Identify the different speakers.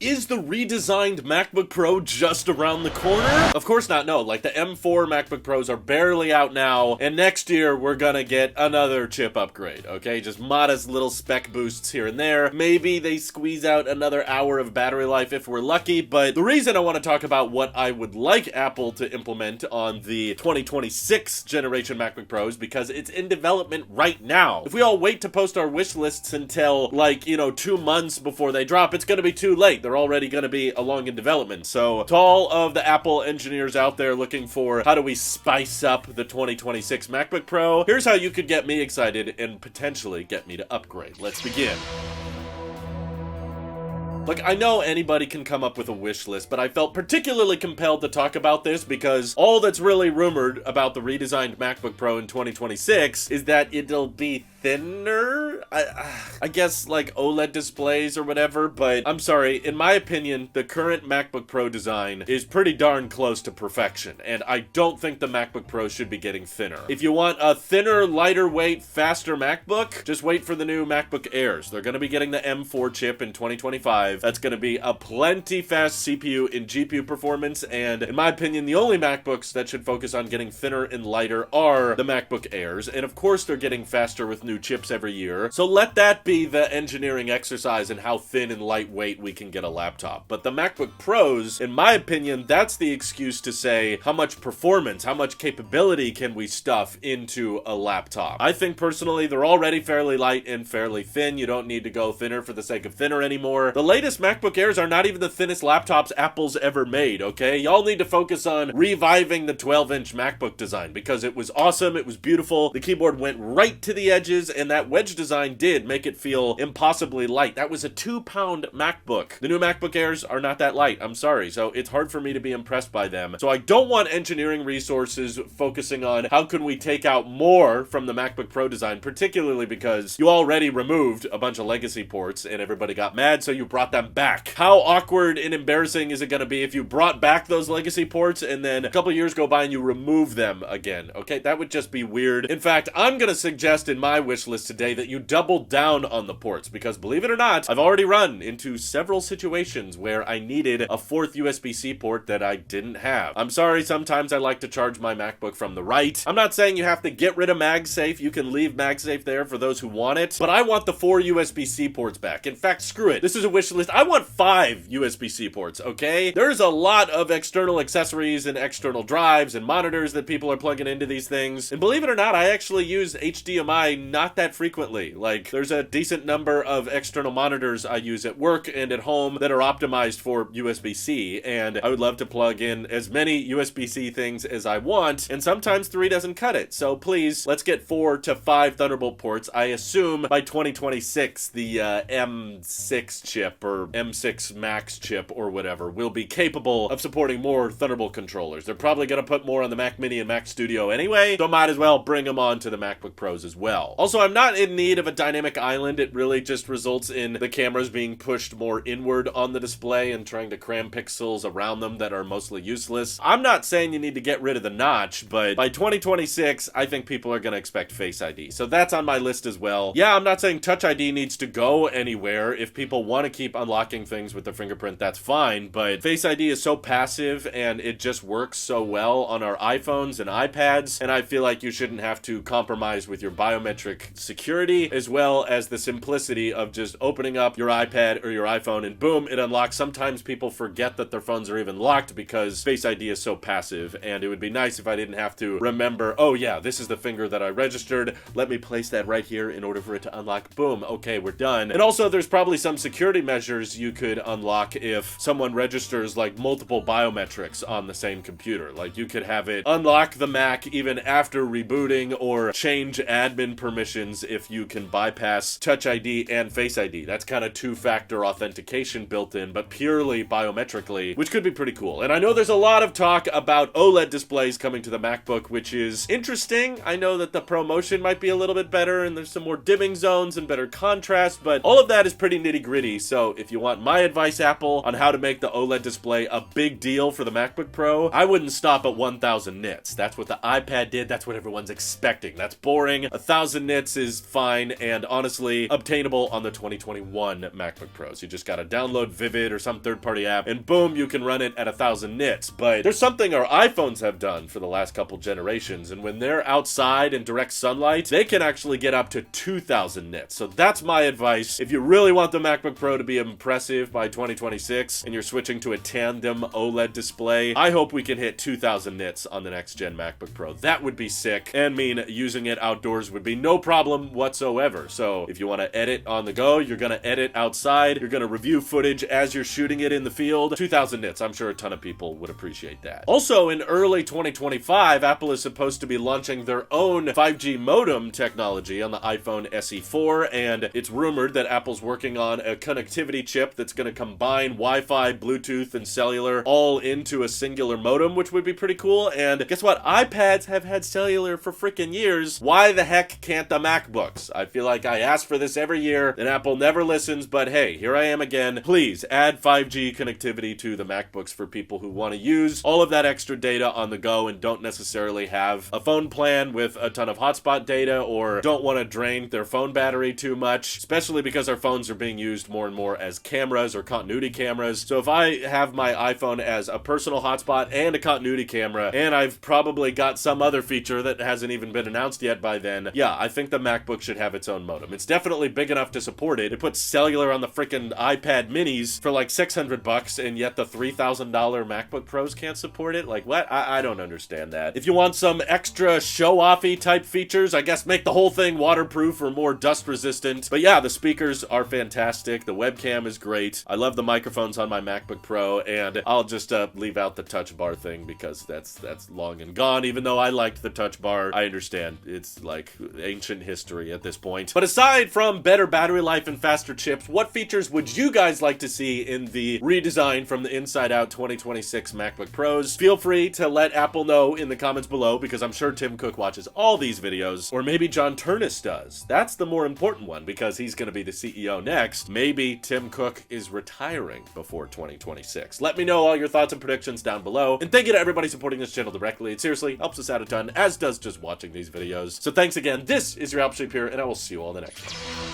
Speaker 1: Is the redesigned MacBook Pro just around the corner? Of course not, no. Like, the M4 MacBook Pros are barely out now, and next year we're gonna get another chip upgrade, okay? Just modest little spec boosts here and there. Maybe they squeeze out another hour of battery life if we're lucky, but the reason I want to talk about what I would like Apple to implement on the 2026 generation MacBook Pros, because it's in development right now. If we all wait to post our wish lists until, like, 2 months before they drop, it's gonna be too late. They're already going to be along in development. So to all of the Apple engineers out there looking for how do we spice up the 2026 MacBook Pro, here's how you could get me excited and potentially get me to upgrade. Let's begin. Look, I know anybody can come up with a wish list, but I felt particularly compelled to talk about this because all that's really rumored about the redesigned MacBook Pro in 2026 is that it'll be thinner? I guess like OLED displays or whatever, but I'm sorry, in my opinion, the current MacBook Pro design is pretty darn close to perfection, and I don't think the MacBook Pro should be getting thinner. If you want a thinner, lighter weight, faster MacBook, just wait for the new MacBook Airs. They're going to be getting the M4 chip in 2025. That's going to be a plenty fast CPU and GPU performance, and in my opinion, the only MacBooks that should focus on getting thinner and lighter are the MacBook Airs, and of course they're getting faster with new chips every year, so let that be the engineering exercise in how thin and lightweight we can get a laptop. But the MacBook Pros, in my opinion, that's the excuse to say how much performance, how much capability can we stuff into a laptop. I think personally they're already fairly light and fairly thin. You don't need to go thinner for the sake of thinner anymore. The latest MacBook Airs are not even the thinnest laptops Apple's ever made, okay? Y'all need to focus on reviving the 12-inch MacBook design because it was awesome, it was beautiful, the keyboard went right to the edges, and that wedge design did make it feel impossibly light. That was a 2-pound MacBook. The new MacBook Airs are not that light, I'm sorry, so it's hard for me to be impressed by them. So I don't want engineering resources focusing on how can we take out more from the MacBook Pro design, particularly because you already removed a bunch of legacy ports and everybody got mad, so you brought them back. How awkward and embarrassing is it going to be if you brought back those legacy ports and then a couple years go by and you remove them again? Okay, that would just be weird. In fact, I'm going to suggest in my wish list today that you double down on the ports, because believe it or not, I've already run into several situations where I needed a 4th USB-C port that I didn't have. I'm sorry, sometimes I like to charge my MacBook from the right. I'm not saying you have to get rid of MagSafe. You can leave MagSafe there for those who want it, but I want the 4 USB-C ports back. In fact, screw it. This is a wish list. I want 5 USB-C ports, okay? There's a lot of external accessories and external drives and monitors that people are plugging into these things, and believe it or not, I actually use HDMI not that frequently. Like, there's a decent number of external monitors I use at work and at home that are optimized for USB-C, and I would love to plug in as many USB-C things as I want, and sometimes 3 doesn't cut it. So please, let's get 4 to 5 Thunderbolt ports. I assume by 2026, the M6 chip or M6 Max chip or whatever will be capable of supporting more Thunderbolt controllers. They're probably going to put more on the Mac Mini and Mac Studio anyway, so might as well bring them on to the MacBook Pros as well. Also, I'm not in need of a dynamic island. It really just results in the cameras being pushed more inward on the display and trying to cram pixels around them that are mostly useless. I'm not saying you need to get rid of the notch, but by 2026, I think people are going to expect Face ID. So that's on my list as well. Yeah, I'm not saying Touch ID needs to go anywhere. If people want to keep unlocking things with their fingerprint, that's fine, but Face ID is so passive and it just works so well on our iPhones and iPads, and I feel like you shouldn't have to compromise with your biometric security as well as the simplicity of just opening up your iPad or your iPhone and boom, it unlocks. Sometimes people forget that their phones are even locked because Face ID is so passive, and it would be nice if I didn't have to remember, oh yeah, this is the finger that I registered, let me place that right here in order for it to unlock. Boom, okay, we're done. And also there's probably some security measures you could unlock if someone registers like multiple biometrics on the same computer. Like you could have it unlock the Mac even after rebooting or change admin permissions if you can bypass Touch ID and Face ID. That's kind of 2-factor authentication built in, but purely biometrically, which could be pretty cool. And I know there's a lot of talk about OLED displays coming to the MacBook, which is interesting. I know that the ProMotion might be a little bit better and there's some more dimming zones and better contrast, but all of that is pretty nitty-gritty. So if you want my advice, Apple, on how to make the OLED display a big deal for the MacBook Pro, I wouldn't stop at 1000 nits. That's what the iPad did. That's what everyone's expecting. That's boring. 1000 nits is fine and honestly obtainable on the 2021 MacBook Pros. You just gotta download Vivid or some third-party app, and boom, you can run it at 1000 nits. But there's something our iPhones have done for the last couple generations, and when they're outside in direct sunlight, they can actually get up to 2000 nits. So that's my advice. If you really want the MacBook Pro to be impressive by 2026 and you're switching to a tandem OLED display, I hope we can hit 2000 nits on the next gen MacBook Pro. That would be sick, and mean using it outdoors would be no problem whatsoever. So if you want to edit on the go, you're gonna edit outside, you're gonna review footage as you're shooting it in the field, 2000 nits. I'm sure a ton of people would appreciate that. Also, in early 2025, Apple is supposed to be launching their own 5G modem technology on the iPhone SE4, and it's rumored that Apple's working on a connectivity chip that's going to combine Wi-Fi, Bluetooth, and cellular all into a singular modem, which would be pretty cool. And guess what? iPads have had cellular for freaking years. Why the heck can't the MacBooks? I feel like I ask for this every year, and Apple never listens, but hey, here I am again. Please add 5G connectivity to the MacBooks for people who want to use all of that extra data on the go and don't necessarily have a phone plan with a ton of hotspot data, or don't want to drain their phone battery too much, especially because our phones are being used more and more as cameras or continuity cameras. So if I have my iPhone as a personal hotspot and a continuity camera, and I've probably got some other feature that hasn't even been announced yet by then, yeah, I think the MacBook should have its own modem. It's definitely big enough to support it. It puts cellular on the freaking iPad minis for like $600, and yet the $3,000 MacBook Pros can't support it? Like, what? I don't understand that. If you want some extra show-offy type features, I guess make the whole thing waterproof or more dust resistant. But yeah, the speakers are fantastic. The webcam is great. I love the microphones on my MacBook Pro, and I'll just leave out the touch bar thing because that's long and gone. Even though I liked the touch bar, I understand it's like ancient history at this point. But aside from better battery life and faster chips, what features would you guys like to see in the redesign from the inside out 2026 MacBook Pros? Feel free to let Apple know in the comments below, because I'm sure Tim Cook watches all these videos, or maybe John Turnus does. That's the more important one, because he's going to be the CEO next. Maybe Tim Cook is retiring before 2026. Let me know all your thoughts and predictions down below, and thank you to everybody supporting this channel directly. It seriously helps us out a ton, as does just watching these videos. So thanks again. This is your Alp Shape here, and I will see you all in the next one.